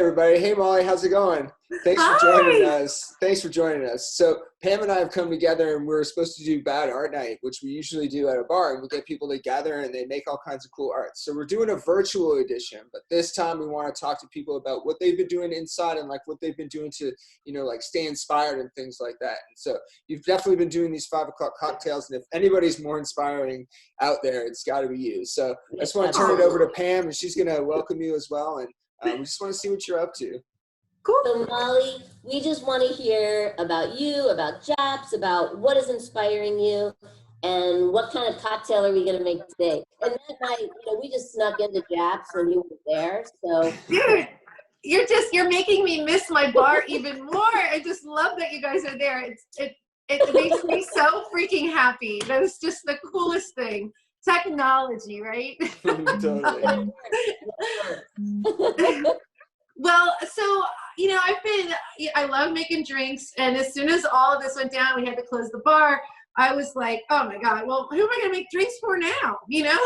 everybody. Hey, Molly, how's it going? Thanks for joining us. Thanks for joining us. So Pam and I have come together, and we're supposed to do Bad Art Night, which we usually do at a bar, and we get people together, and they make all kinds of cool art. So we're doing a virtual edition, but this time we want to talk to people about what they've been doing inside and like what they've been doing to, you know, like stay inspired and things like that. And so you've definitely been doing these 5 o'clock cocktails, and if anybody's more inspiring out there, it's got to be you. So I just want to turn it over to Pam, and she's going to welcome you as well. And we just want to see what you're up to. Cool. So Molly, we just want to hear about you, about Japs, about what is inspiring you, and what kind of cocktail are we going to make today? And that night, you know, we just snuck into Japs when you were there. So dude, you're making me miss my bar even more. I just love that you guys are there. It makes me so freaking happy. That is just the coolest thing. Technology, right? Totally. Well, so, you know, I love making drinks, and as soon as all of this went down, we had to close the bar. I was like, oh my God, well, who am I going to make drinks for now? You know,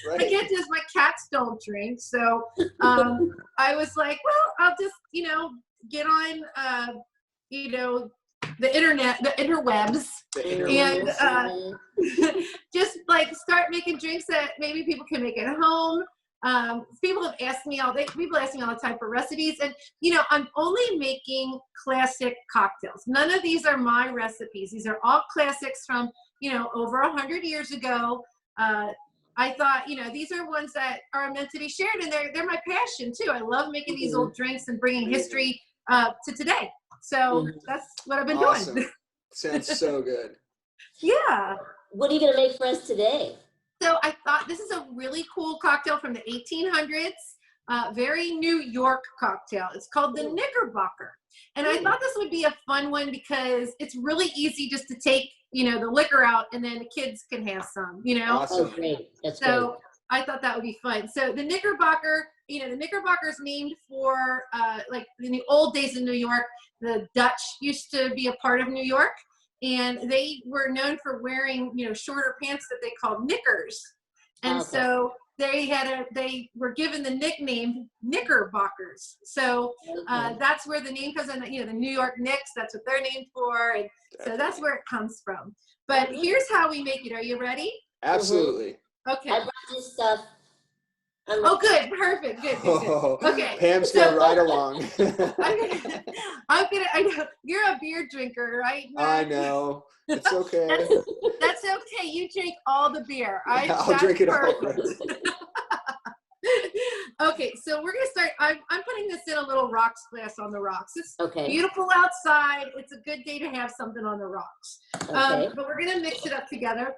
Right. I can't just, my cats don't drink. So I was like, well, I'll just, you know, get on, you know, the internet, the interwebs, and just like start making drinks that maybe people can make at home. People have asked me people ask me all the time for recipes, and you know, I'm only making classic cocktails. None of these are my recipes. These are all classics from, you know, over 100 years ago. I thought, you know, these are ones that are meant to be shared, and they're my passion too. I love making these old drinks and bringing history to today. So that's what I've been doing. Sounds so good. Yeah. what are you going to make for us today? So I thought this is a really cool cocktail from the 1800s, very New York cocktail. It's called the Knickerbocker. And I thought this would be a fun one because it's really easy just to take, you know, the liquor out and then the kids can have some, you know? Awesome. Oh, great. That's So great. I thought that would be fun. So the Knickerbocker, you know, the Knickerbocker is named for, like in the old days in New York, the Dutch used to be a part of New York. And they were known for wearing, you know, shorter pants that they called knickers. And so they were given the nickname Knickerbockers. So that's where the name comes in, you know, the New York Knicks, that's what they're named for. And so that's where it comes from. But here's how we make it. Are you ready? Absolutely. Okay. I brought this stuff. Oh, good. Perfect. Good. Oh, Okay. Pam's going right along. I know you're a beer drinker, right? I know. It's okay. That's okay. You drink all the beer. I'll drink it all. Okay, so we're gonna start. I'm putting this in a little rocks glass on the rocks. It's beautiful outside. It's a good day to have something on the rocks. But we're gonna mix it up together.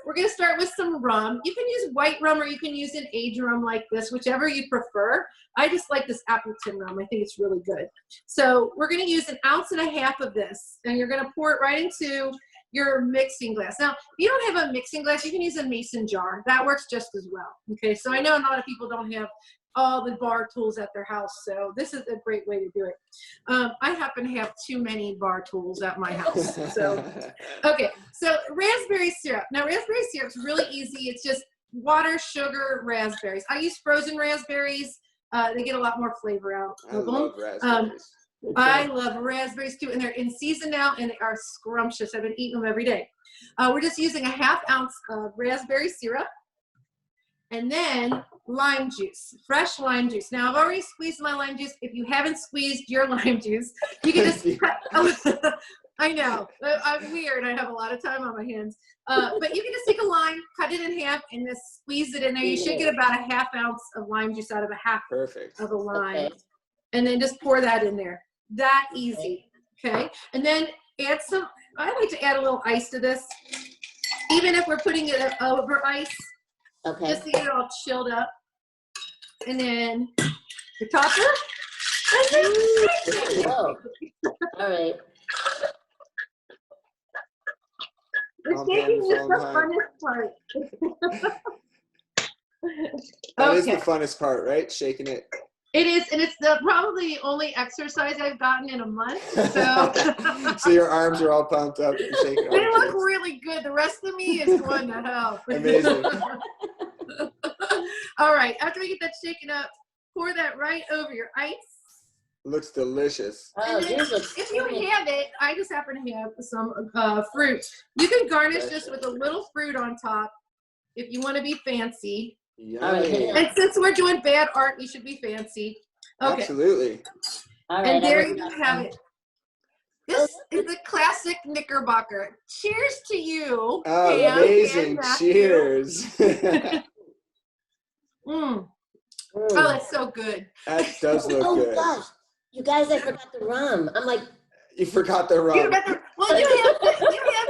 We're gonna start with some rum. You can use white rum or you can use an aged rum like this, whichever you prefer. I just like this Appleton rum. I think it's really good. So we're gonna use 1.5 ounces of this, and you're gonna pour it right into your mixing glass. Now, if you don't have a mixing glass, you can use a mason jar. That works just as well. Okay, so I know a lot of people don't have all the bar tools at their house, so this is a great way to do it. I happen to have too many bar tools at my house. So, okay, so raspberry syrup. Now, raspberry syrup's really easy. It's just water, sugar, raspberries. I use frozen raspberries. They get a lot more flavor out of them. I love raspberries. I love raspberries too, and they're in season now, and they are scrumptious. I've been eating them every day. We're just using 1/2 ounce of raspberry syrup, and then lime juice, fresh lime juice. Now, I've already squeezed my lime juice. If you haven't squeezed your lime juice, you can just I know, I'm weird. I have a lot of time on my hands. But you can just take a lime, cut it in half, and just squeeze it in there. You should get about 1/2 ounce of lime juice out of 1/2 of a lime. And then just pour that in there. That easy, okay? And then add some, I like to add a little ice to this, even if we're putting it over ice, just to get it all chilled up. And then the topper. Whoa. All right. We're shaking is the funnest part. That is the funnest part, right? Shaking it. It is, and it's probably the only exercise I've gotten in a month. So, so your arms are all pumped up. And shaking they look really good. The rest of me is going to hell. Amazing. All right, after we get that shaken up, pour that right over your ice. Looks delicious. Oh, if you have it, I just happen to have some fruit. You can garnish this with a little fruit on top if you want to be fancy. Yummy. And since we're doing bad art, we should be fancy. Okay. Absolutely. All right, and there you have it. This is a classic Knickerbocker. Cheers to you. Pam, amazing. Cheers. Oh, that's so good. That does look good. Gosh. You guys, I forgot the rum. I'm like. You forgot the rum. You have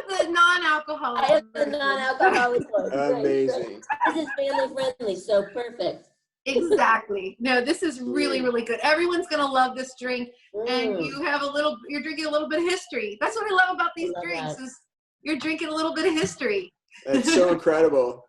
the non-alcoholic. I have the non-alcoholic one. Amazing. This is family friendly, so perfect. Exactly. No, this is really, really good. Everyone's gonna love this drink, and you're drinking a little bit of history. That's what I love about these drinks is you're drinking a little bit of history. That's so incredible.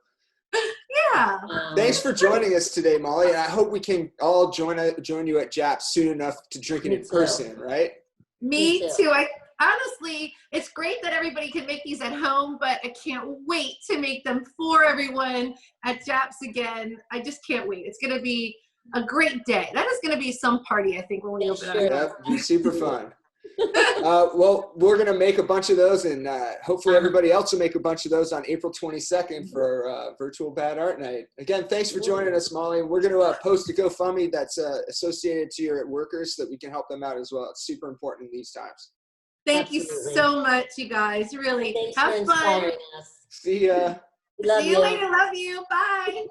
Yeah. Thanks for joining us today, Molly. And I hope we can all join you at JAPS soon enough to drink it in person, right? Me too. Honestly, it's great that everybody can make these at home, but I can't wait to make them for everyone at JAPS again. I just can't wait. It's going to be a great day. That is going to be some party, I think, when we open up. Yeah, be super fun. Well, we're going to make a bunch of those, and hopefully everybody else will make a bunch of those on April 22nd for virtual Bad Art Night. Again, thanks for joining us, Molly. We're going to post a GoFundMe that's associated to your workers so that we can help them out as well. It's super important in these times. Thank you so much, you guys. Really. Thanks have for fun. inspiring us. See ya. See you later. Love you. Bye.